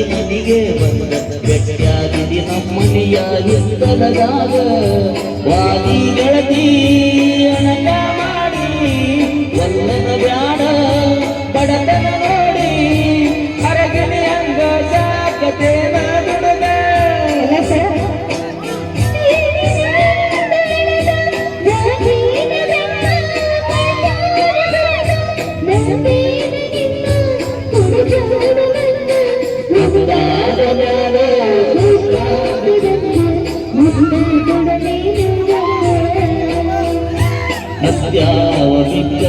ನನಗೆ ಬಂದ ಬೆಟ್ಟಾಗಿದಿ ನಮ್ಮನೆಯ ಹಿತ್ತಲದಾಗ ವಾದಿ ಗೆಳತಿ ಅಣಕ ಮಾಡಿ ಒಲ್ಲನ ಬ್ಯಾಡ ಬಡತನ ನೋಡಿ ಹೊರಗಿನಿ ಹಂಗ ಸಾಕತೇನ ದುಡುಗ ಅತ್ಯಾವತಿಕ್ಕ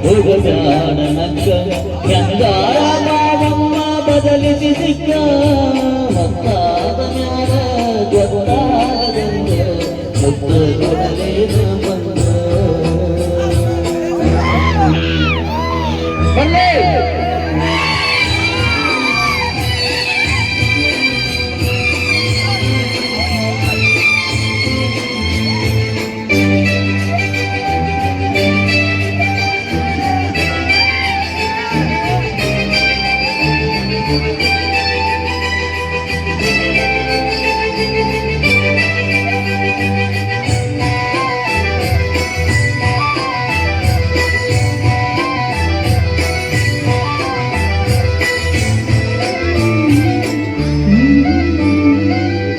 ಹೋಗಬ್ಯಾಡ ನಕ್ಕ ಹೆಂಗಾರ ಮಾವಮ್ಮ ಬದಲಿಸಿ ಸಿಕ್ಕ ಮತ್ತಾದ ಮ್ಯಾಲ ಗೊತ್ತಾಗದಂಗ ಮುತ್ತು ಕೊಡಲೇನ ಬಂದ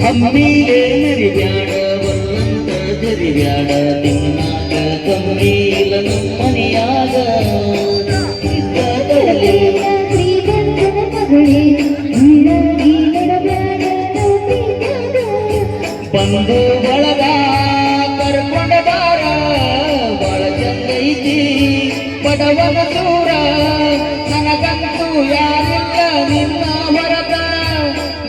ಅಮ್ಮಿಗೆ ಮರಿಬ್ಯಾಡ ಬಲ್ಲಂತ ಜರಿಬ್ಯಾಡ ತಿನ್ನಾಕ ಕಮ್ಮಿಲ ನಮ್ಮನಿಯಾಗ ಬಂದು ಬಳಗ ಕರ್ಕೊಂಡ ಬಾರ ಬಾಳ ಚಂದೈತಿ ಬಡವನ ದೂರ ನನಗಂತೂ ಯಾರಿಲ್ಲ ನಿನ್ನ ಹೊರತ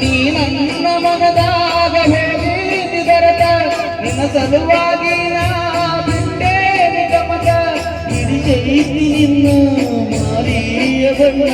ನೀ ನನ್ನ ಮನದಾಗ ಹೋಗಿ ದೊರೆತ ನಿನ್ನ ಸಲುವಾಗಿ ನಾ ಬಿಟ್ಟೇನೆ ಗಮಕ ಹಿಡಿದೈತಿ ನಿನ್ನ ಮಾರಿಯ ಬಣ್ಣ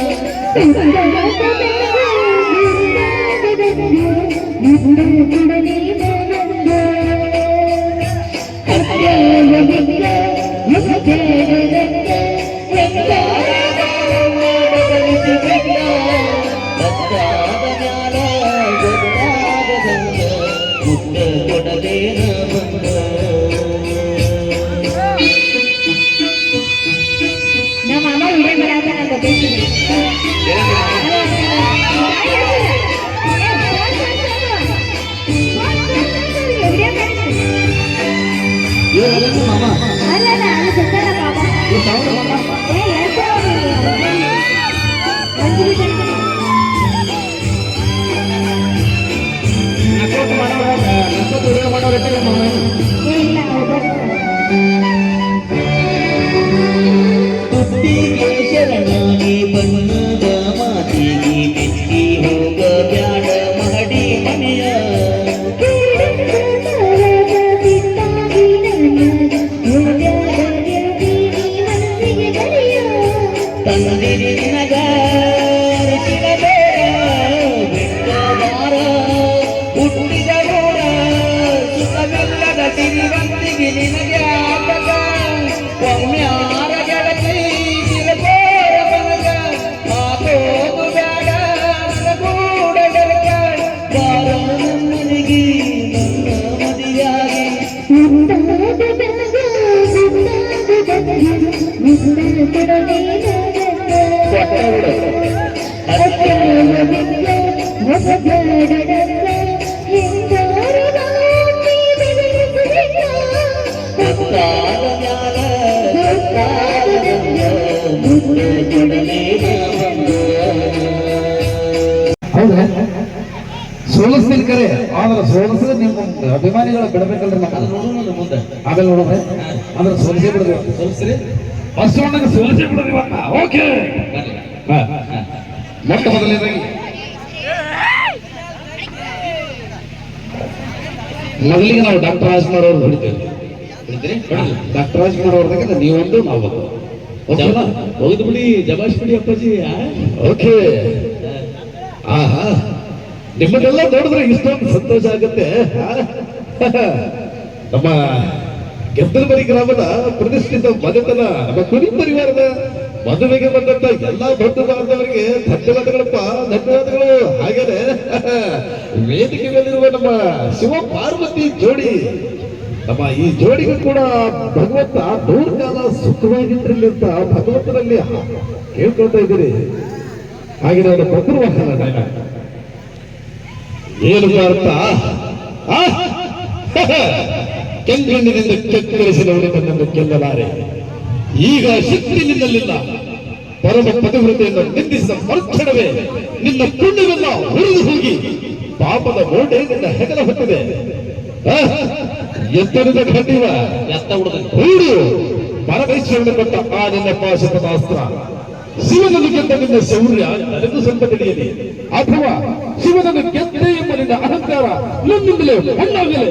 ತುಟ್ಟಿಗೆ ಶರಣಾಗಿ ಬಣ್ಣದ ಮಾತಿಗೆ ಮೆಚ್ಚಿ ಹೋಗ ಬ್ಯಾಡ ಮಾಡಿ ಮನೆಯ ತಂದಿರಿ ನಿನಗ ಹುಟ್ಟಿದ ನೋಡ ಸುಖವಿಲ್ಲದ ಸಿರಿವಂತಿಗೆ ನಿನಗೆ ಆಟಕ ಒಮ್ಮ್ಯಾರ ಗೆಳತಿ ತಿರುಗೋರ ಮನಗ ಮಾತೋದು ಬ್ಯಾಡ ಗೂಡ ಗರಕ ಬಾರ ನಮ್ಮನಿಗೆ ನನ್ನ ಮದಿಯಾಗಿ ಹೌದಾ ಸೋಲಿಸ್ತೀನಿ ಕರೆ ಆದ್ರೆ ಸೋಲಿಸಿದ್ರೆ ನಿಮ್ಮ ಅಭಿಮಾನಿಗಳು ಬಿಡಬೇಕಲ್ರಿ ಮುಂದೆ ಆಮೇಲೆ ನೋಡ್ರೆ ಅಂದ್ರೆ ಸೋಲಿಸೇ ಬಿಡಬೇಕು ಸೋಲಿಸ್ರಿ ಬಸವಣ್ಣಗೆ ಸೋಲಿಸೇ ಬಿಡೋದು ಇವತ್ತ ಓಕೆ ಮೊಟ್ಟ ಮೊದಲನೇದಾಗಿ ಮೊದಲಿಗೆ ನಾವು ಡಾಕ್ಟರ್ ರಾಜ್ಕುಮಾರ್ ಅವ್ರು ಹೊಡಿತೇವೆ ಡಾಕ್ಟರ್ ರಾಜ್ಕುಮಾರ್ ಅವ್ರದಾಗ ನೀವೊಂದು ನಾವೊಂದು ಹೋಗಿದ್ ಬಿಡಿ ಜಬಾಷ್ ಬಿಡಿ ಅಪ್ಪಾಜಿ ಓಕೆ ಆಹಾ ನಿಮ್ಮನ್ನೆಲ್ಲ ನೋಡಿದ್ರೆ ಇಷ್ಟೊಂದು ಸಂತೋಷ ಆಗುತ್ತೆ ನಮ್ಮ ಗೆದ್ದಲಮರಿ ಗ್ರಾಮದ ಪ್ರತಿಷ್ಠಿತ ಮನೆತನ ನಮ್ಮ ಕುರಿ ಪರಿವಾರದ ಮದುವೆಗೆ ಬಂದಂತ ಎಲ್ಲಾ ದೊಡ್ಡ ಬಾಂಧವರಿಗೆ ಧನ್ಯವಾದಗಳಪ್ಪ, ಧನ್ಯವಾದಗಳು. ಹಾಗೇನೆ ವೇದಿಕೆ ಮೇಲಿರುವ ನಮ್ಮ ಶಿವ ಪಾರ್ವತಿ ಜೋಡಿ, ನಮ್ಮ ಈ ಜೋಡಿಗೂ ಕೂಡ ಭಗವಂತ ನೂರು ಕಾಲ ಸುಖವಾಗಿರ್ಲಿ ಅಂತ ಭಗವಂತನಲ್ಲಿ ಕೇಳ್ಕೊಳ್ತಾ ಇದ್ದೀರಿ. ಹಾಗೆ ಅವರ ಪ್ರಭುವಾಹನ ಏನು ಅರ್ಥ? ಕೆಂಗಣ್ಣಿನಿಂದ ಕೆಕ್ಕರಿಸಿದವರೇ ನನ್ನನ್ನು ಗೆಲ್ಲಲಾರೆ. ಈಗ ಶಕ್ತಿ ನಿನ್ನಲ್ಲಿಲ್ಲ. ಪರಮ ಪತಿವ್ರತೆಯನ್ನು ನಿಂದಿಸಿದ ಮರುಕ್ಷಣವೇ ನಿನ್ನ ಪುಣ್ಯವೆಲ್ಲ ಉರಿದು ಹೋಗಿ ಪಾಪದ ಮೋಡೆ ನಿನ್ನ ಹೆಗಲ ಹೊತ್ತಿದೆ. ಎತ್ತರದ ಖಂಡಿವ ಹೂಡು ಪರಮೇಶ್ವರನ ಕೊಟ್ಟ ಆ ನಿನ್ನ ಪಾಶುಪತಾಸ್ತ್ರ, ಶಿವನನ್ನು ಗೆದ್ದ ನಿನ್ನ ಶೌರ್ಯ ನನಗೂ ಸ್ವಲ್ಪ ತಿಳಿಯಲಿ, ಅಥವಾ ಶಿವನನ್ನು ಗೆದ್ದೆ ಎಂಬ ನಿನ್ನ ಅಹಂಕಾರ ನನ್ನಿಂದಲೇ ಮಣ್ಣಾಗಲೇ.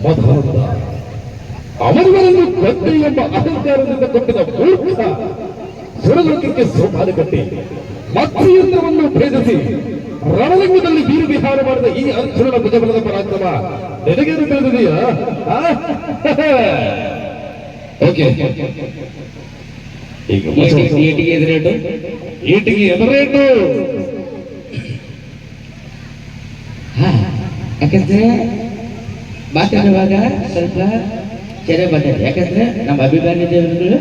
ಮಧುರ ಅವರವರನ್ನು ಗೆದ್ದೆ ಎಂಬ ಅಹಂಕಾರದಿಂದ ಕೊಟ್ಟಿದ ಮೂರ್ಖ ಸುರಲೋಕಕ್ಕೆ ಸೋಪಾನ ಕಟ್ಟಿ ಮತ್ಸ್ಯಯಂತ್ರವನ್ನು ಭೇದಿಸಿ ರಣರಂಗದಲ್ಲಿ ವೀರು ವಿಹಾರ ಮಾಡಿದ ಈ ಅರ್ಜುನನ ಭುಜಬಲದ ಪರಾಕ್ರಮ ನಿನಗೇನು ತಿಳಿದಿದೆಯಾ? ಓಕೆ, ಈಗ ಈಟಿಗೆ ಎದುರೇಟು ಯಾಕಂದ್ರೆ ಮಾತಾಡುವಾಗ ಸ್ವಲ್ಪ ಚೆನ್ನಾಗಿ ಮಾತಾಡಿ. ಯಾಕಂದ್ರೆ ನಮ್ಮ ಅಭಿಮಾನಿ ದೇವರುಗಳು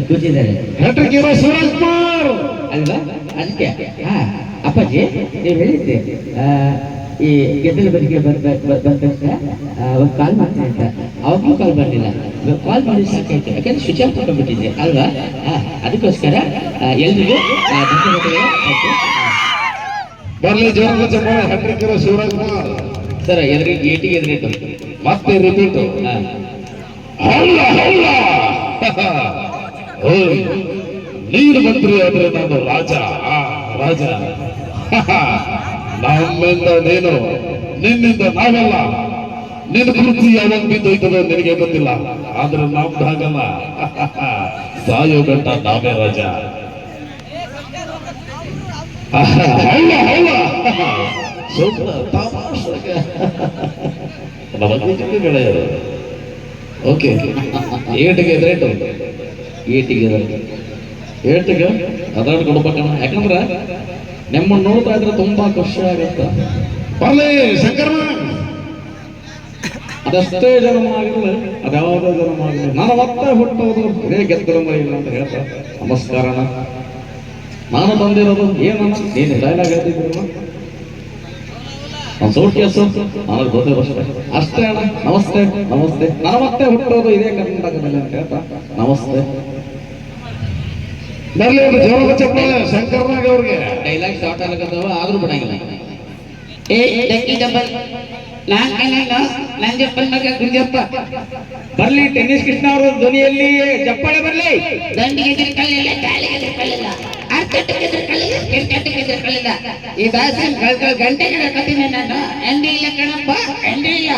ಕೂತಿದ್ದಾರೆ ಶಿವರಾಜ್ಕುಮಾರ್ ಅಲ್ವಾ? ಅದಕ್ಕೆ ಅಪ್ಪಾಜಿ ನೀವು ಹೇಳಿದ್ದೆ ಈ ಗೆದ್ದಲ ಬದಿಗೆ ಬಂದ ತಕ್ಷಣ ಒಂದು ಕಾಲ್ ಮಾಡ್ತೀನಿ ಅಂತ. ಅವಾಗೂ ಕಾಲ್ ಮಾಡಲಿಲ್ಲ, ಕಾಲ್ ಮಾಡಿ ಸಾಕಾಯ್ತು. ಯಾಕಂದ್ರೆ ಸ್ವಿಚ್ ಆಫ್ ತಗೊಂಡ್ಬಿಟ್ಟಿದ್ದೆ ಅಲ್ವಾ? ಅದಕ್ಕೋಸ್ಕರ ಎಲ್ರಿಗೂ ಧನ್ಯವಾದಗಳು. ಬರ್ಲಿ ಜೋರ ಶಿವರಾಜ್ಕುಮಾರ್ ಸರ್. ಏಟಿಗೆ ಎದುರೇಟು ಮತ್ತೆ ರಿಪೀಟು. ನೀನು ಮಂತ್ರಿ ಆದ್ರೆ ನಾನು ರಾಜ. ರಾಜ ನಮ್ಮಿಂದ ನೀನು, ನಿನ್ನಿಂದ ನಾವೆಲ್ಲ. ನಿನ್ನ ಕುರ್ಚಿ ಯಾವಾಗ ಬಿದ್ದೋಯ್ತದೋ ನಿನಗೆ ಗೊತ್ತಿಲ್ಲ, ಆದ್ರೆ ನಮ್ದು ಹಾಗಲ್ಲ. ಸಾಯೋ ಗಂಟ ನಾವೇ ರಾಜ. ಗೆಳೆಯರು. ಓಕೆ, ಏಟಿಗೆ ಎದುರೇಟು ಏಟಿಗೆ ಅದಾಡ್ ಕೊಡ್ಬೇಕಣ್ಣ. ಯಾಕಂದ್ರೆ ನಿಮ್ಮನ್ನು ನೋಡ್ತಾ ಇದ್ರೆ ತುಂಬಾ ಖುಷಿ ಆಗುತ್ತೆ. ಬರ್ಲಿ ಶಂಕರ, ಅದಷ್ಟೇ ಜನ್ಮ ಆಗಿರಲಿ, ಅದ್ಯಾವುದೋ ಜನ್ಮ ಆಗಿರಲಿ, ನಾನು ಮತ್ತೆ ಹುಟ್ಟೋದು ಇದೇ ಗೆದ್ದರಮ್ಮ ಇಲ್ಲ ಅಂತ ಹೇಳ್ತಾ ನಮಸ್ಕಾರಣ. ನಾನು ಬಂದಿರೋದು ಏನನ್ನ ನೀನು ಡೈಲಾಗ್ ಹೇಳ್ತಿದ್ದೀರಲ್ಲ, ನಾನು ಸೌಖ್ಯಸು ನನಗೆ ಗೊತ್ತಿರೋಷ್ಟೇ ಅಷ್ಟೇ ಅಣ್ಣ. ನಮಸ್ತೆ ನಮಸ್ತೆ. ನಾನು ಮತ್ತೆ ಹುಟ್ಟೋದು ಇದೇ ಕರ್ನಾಟಕದಲ್ಲಿ ಅಂತ ಹೇಳ್ತಾ ನಮಸ್ತೆ. ಬರ್ಲಿ ಜೋರ ಚಪ್ಪಾಳೆ ಶಂಕರ್ನಾಗ್ ಅವ್ರಿಗೆ. ಡೈಲಾಗ್ ಶಾರ್ಟ್ ಆಗತ್ತವ ಆದ್ರೂ ಬಿಡಂಗಿಲ್ಲ. ಬರ್ಲಿ ಟೆನ್ನಿಸ್ ಕೃಷ್ಣ ಅವರ ಧ್ವನಿಯಲ್ಲಿ ಚಪ್ಪಾಳೆ ಬರ್ಲಿ. ಈ ಗಂಟೆ ಕತ್ತೀನಿ ನಾನು. ಎಂಡಿ ಇಲ್ಲ ಕಣಪ್ಪ, ಎಂಡಿ ಇಲ್ಲ.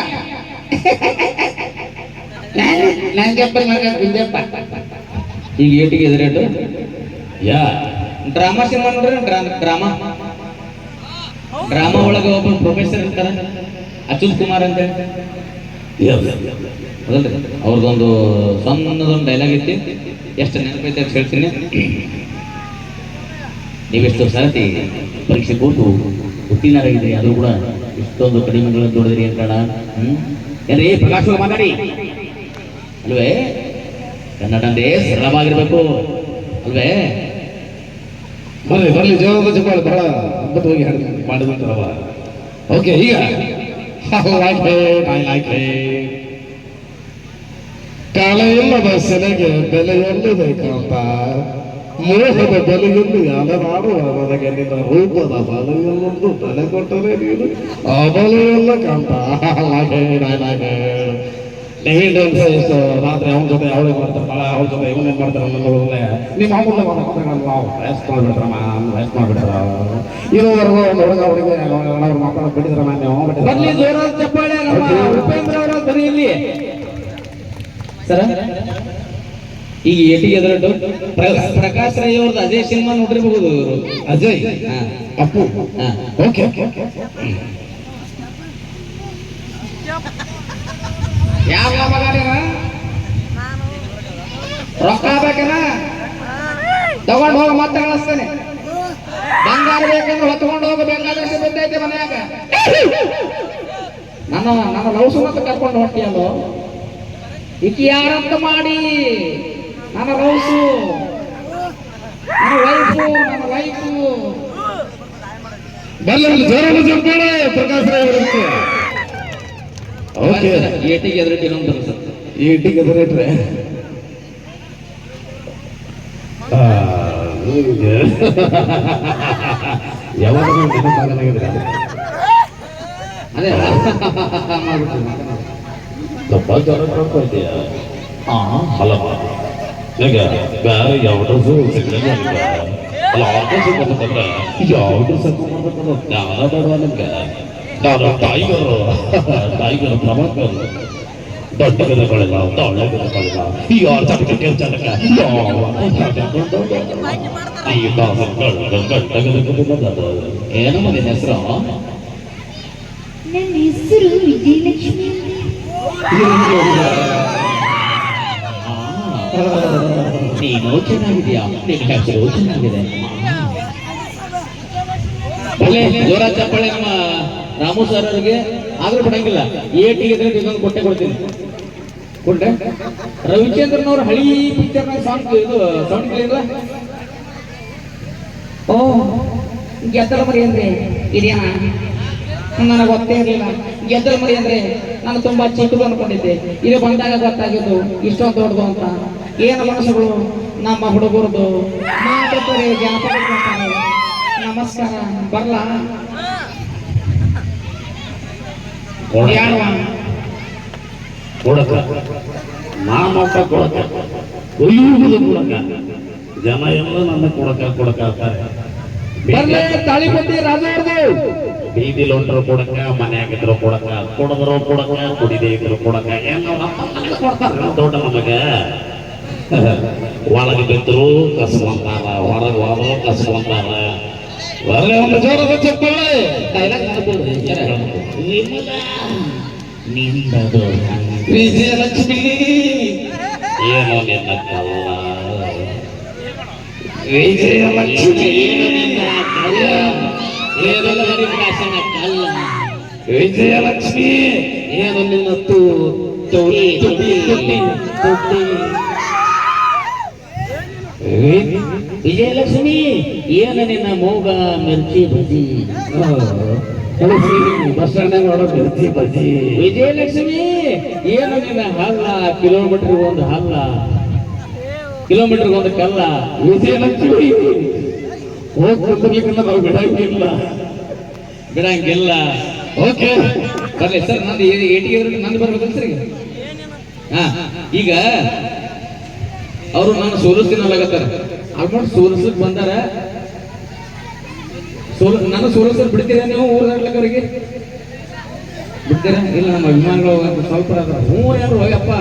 ನಂಜಪ್ಪ ಮಗ ಗುಂಜಪ್ಪ. ಈಗ ಏಟಿಗೆ ಎದುರೇಟು ಡ್ರಾಮಾ ಸಿನಿಮಾ ನೋಡ್ರಿ. ಡ್ರಾಮಾ ಒಳಗೆ ಒಬ್ಬ ಪ್ರೊಫೆಸರ್ ಇರ್ತಾರ, ಅಚ್ಯುತ್ ಕುಮಾರ್ ಅಂತ ಅದಲ್ರಿ. ಅವ್ರದ್ದೊಂದು ಸಣ್ಣದೊಂದು ಡೈಲಾಗ್ ಐತಿ, ಎಷ್ಟು ನೆನಪೈತೆ ಅಂತ ಹೇಳ್ತೀನಿ. ನೀವೆಷ್ಟು ಸರ್ತಿ ಪರೀಕ್ಷೆ ಕೊಟ್ಟು ಉತ್ತೀರ್ಣರಾಗಿದ್ರಿ, ಅದು ಕೂಡ ಇಷ್ಟೊಂದು ಕಡಿಮೆಗಳನ್ನು ನೋಡಿದ್ರಿ ಅಂತಣ. ಏನ್ರಿ ಪ್ರಕಾಶ್ ಮಾತಾಡಿ ಅಲ್ವೇ? ಕನ್ನಡ ಅಂದ್ರೆ ಸರಳವಾಗಿರ್ಬೇಕು ಅಲ್ವೇ? ಬರ್ಲಿ ಬರ್ಲಿ ಜೋರದ ಚಪ್ಪಾಳೆ ಬಹಳ ಅದ್ಭುತವಾಗಿ ಮಾಡಿಬಿಡ್ತಾರವ. ಓಕೆ, ಈಗ ಕಾಲ ಇಲ್ಲದ ಸೆಲೆಗೆ ಬೆಲೆಯಲ್ಲಿದೆ ಕಾಂತ, ಮೋಹದ ಬಲೆಯಲ್ಲಿ ಅಲನಾಡುವ ನನಗೆ ನಿನ್ನ ರೂಪದ ಬಲೆಯಲ್ಲೊಂದು ತಲೆ ಕೊಟ್ಟರೆ ನೀನು ಆ ಬಲೆಯಲ್ಲ ಕಾಂತ. ಎಷ್ಟು ರಾತ್ರಿ ಅವನ ಜೊತೆ ಅವಳೇ ಮಾಡ್ತಾರಲ್ಲ, ಅವ್ರ ಜೊತೆ ಇವನೇನ್ ಮಾಡ್ತಾರ ಅನ್ನೋದೇ ನಿಮ್ಮ ಅಮೂಲ್ಯ ನಾವು ವೇಸ್ಟ್ ಮಾಡ್ಬಿಟ್ರಮ್ಮ, ವೇಸ್ಟ್ ಮಾಡ್ಬಿಟ್ರ. ಇರೋವರೆಗೂ ಒಂದು ಹುಡುಗ ಹುಡುಗಿ ಅವ್ರು ಮಾತಾಡೋದು ಬಿಟ್ಟಿದ್ರಮ್ಮ ನೀವು. ಉಪೇಂದ್ರ ಅವರ ಧ್ವನಿಯಲ್ಲಿ ಸರ. ಈಗ ಏಟಿಗೆ ಎದುರೇಟು ಪ್ರಕಾಶ್ ರೈ ಅವ್ರದ್ದು ಅಜಯ್ ಸಿನಿಮಾ ನೋಡಿರಬಹುದು. ಅಜಯ್ ಅಪ್ಪು. ಓಕೆ, ಯಾವ ರೊಕ್ಕ ಬೇಕನ ತಗೊಂಡು ಹೋಗ ಮತ್ತೆ ಕಳಿಸ್ತೇನೆ. ಬಂಗಾರ ಬೇಕಂದ್ರೆ ಹೊತ್ಕೊಂಡು ಹೋಗ, ಬೇಕಾದಷ್ಟು ಬಿದ್ದೈತೆ ಮನ್ಯಾಗ. ನನ್ನ ಲೌಸು ಮತ್ತೆ ಕರ್ಕೊಂಡು ಹೊಟ್ಟಿಯಲ್ಲೋ. ಈಕಿ ಯಾರಂತ ಮಾಡಿ ನನ್ನ ಲೌಸು, ನನ್ನ ವೈಫು ಬರ್ಲಿ ಜೋರಾದ ಚಪ್ಪಾಳೆ ಪ್ರಕಾಶ್ ರೈ ಅವರಿಗೆ. ಓಕೆ, ಏಟಿಗೆ ಎದುರಿಟ್ಟು ಇನ್ನೊಂದು ಸರ್, ಏಟಿಗೆ ಎದುರಿಟ್ರೆ ಯಾವಾಗ ಅದೇ ತುಂಬ ಜ್ವರ ಕೊಡ್ಕೊಳ್ತೀಯ. ಅಲ್ಲ ಈಗ ಬೇರೆ ಯಾವ ಡ್ರೆಸ್ಸು ಸಿಗಲಿಲ್ಲ ಅಲ್ಲ, ಆರ್ಡ್ರೆಸ್ ಬಂದ್ರೆ ಯಾವ ಡ್ರೆಸ್ ಹಾಕೊಂಡ್ಬರ್ಬೇಕನ್ನೋ ಜ್ಞಾನ ಬೇಡವಾ ನಿಮ್ಗೆ? ನಾನು ಟೈಗರ್ ಪ್ರಭಾಕರ್ ದೊಡ್ಡಗದಗಳಿಲ್ಲ, ತಳ್ಳೆಗದಗಳಿಲ್ಲ, ಯಾರು ಚಟಕ ಚಟಕ ಈ ಗಂಟಗದಗದ ಏನಮ್ಮ ನಿನ್ನ ಹೆಸರು? ನನ್ನ ಹೆಸರು ವಿಜಯಲಕ್ಷ್ಮಿ. ನೀನು ಚೆನ್ನಾಗಿದೆಯಾ? ನಿನ್ನ ಹೆಸರು ಚೆನ್ನಾಗಿದೆ. ಒಳ್ಳೆ ಜೋರ ಚಪ್ಪಾಳೆ ನಮ್ಮ ರಾಮು ಸರ್ ಅವರಿಗೆ. ಆದ್ರೂ ಬಿಡಂಗಿಲ್ಲ, ಏಟಿಗೆ ಇದೊಂದು ಕೊಟ್ಟೆ ಕೊಡ್ತೀನಿ. ಕೊಟ್ಟೆ ರವಿಚಂದ್ರನವ್ರ ಹಳಿ ಪಿಕ್ಚರ್ನ ಸಾಂಗ್, ಇದು ಸೌಂಡ್ ಇಲ್ಲ. ಓ ಗೆದ್ದಲ ಮರಿ ಅಂದ್ರೆ ಇದೇನ? ನನಗೆ ಗೊತ್ತೇ ಇರಲಿಲ್ಲ. ಗೆದ್ದಲ ಮರಿ ಅಂದ್ರೆ ನಾನು ತುಂಬಾ ಚಿಕ್ಕದು ಅನ್ಕೊಂಡಿದ್ದೆ. ಇದು ಬಂದಾಗ ಗೊತ್ತಾಗಿದ್ದು ಇಷ್ಟೊಂದು ದೊಡ್ಡದು ಅಂತ. ಏನು ಮನಸ್ಸುಗಳು ನಮ್ಮ ಹುಡುಗರದು ಮಾತಾಡ್ತಾರೆ, ಜಾನಪದ ಮಾಡ್ತಾರೆ. ನಮಸ್ಕಾರ, ಬರ್ಲಾ? ಕೊಡಕ ನಾಮಪ್ಪ ಕೊಡಕ ಒಯ್ಯುವುದು ಕೊಡಕ ಜನ ಎಲ್ಲ ನನ್ನ ಕೊಡಕ ಅಂತಾರೆ. ಬರ್ಲೇ ತಾಳಿಪತಿ ರಾಜ ಅವ್ರದು. ಬೀದಿಲ್ ಹೊಂಟ್ರು ಕೊಡಕ, ಮನೆಯಾಗಿದ್ರು ಕೊಡಕ, ಕುಡಿದ್ರು ಕೊಡಕ, ಕುಡಿದೇ ಇದ್ರು ಕೊಡಕ, ಎಲ್ಲ ದೊಡ್ಡ ನಮಗೆ. ಒಳಗೆ ಬಿದ್ರು ಕಸ್ಕೊಂತಾರ, ಹೊರಗೆ ಹೋದ್ರು ಕಸ್ಕೊಂತಾರ. ಒಳ್ಳೆ ಒಂದು ಜೋರದ ಚಪ್ಪಾಳೆ. ಡೈಲಾಗ್ ಮಾಡ್ಬೋದು ಜರ. ನಿಂದದು ವಿಜಯಲಕ್ಷ್ಮಿ ಏನೋ ನಿನ್ನ ಕಲ್ಲ, ವಿಜಯಲಕ್ಷ್ಮಿ ವಿಜಯಲಕ್ಷ್ಮಿ ಏನು ನಿನ್ನ ವಿಜಯಲಕ್ಷ್ಮಿ ಏನು ನಿನ್ನ ಮೂಗ ಮಿರ್ಚಿ ಬಜಿ. ಬಸ್ ಸ್ಟ್ಯಾಂಡ್ ನೋಡೋ ಮಿರ್ಚಿ ಬಜ್ಜಿ. ವಿಜಯಲಕ್ಷ್ಮಿ ಏನು ನಿನ್ನ ಹಲ್ಲ, ಕಿಲೋಮೀಟರ್ ಒಂದು ಹಲ್ಲ, ಕಿಲೋಮೀಟರ್ ಒಂದು ಕಲ್ಲ. ವಿಜಯಲಕ್ಷ್ಮಿ ಹೋಗ್ಲಿಕ್ಕೆ ನಾವು ಬಿಡಂಗಿಲ್ಲ. ಓಕೆ ಬರ್ಲಿ ಸರ್, ನಂದು ಏಟಿಗೆ ನಂದು ಬರ್ಬೇಕಲ್ಲ ಸರ್. ಈಗ ಈಗ ಅವರು ನಾನು ಸೋಲಿಸ್ತೀನಿ ಅಲ್ಲಾಗತ್ತಾರ. ಆಲ್ಮೋಸ್ಟ್ ಸೋಲಿಸಕ್ ಬಂದಾರ. ನಾನು ಸೋಲಿಸೋದು ಬಿಡ್ತೀರಾ ನೀವು? ಊರಾಡ್ಲಕ್ಕವರಿಗೆ ಬಿಡ್ತೀರಾ? ಇಲ್ಲ, ನಮ್ಮ ಅಭಿಮಾನಿಗಳು ಸ್ವಲ್ಪ ಹ್ಞೂ ಯಾರು ಹೋಗಪ್ಪ.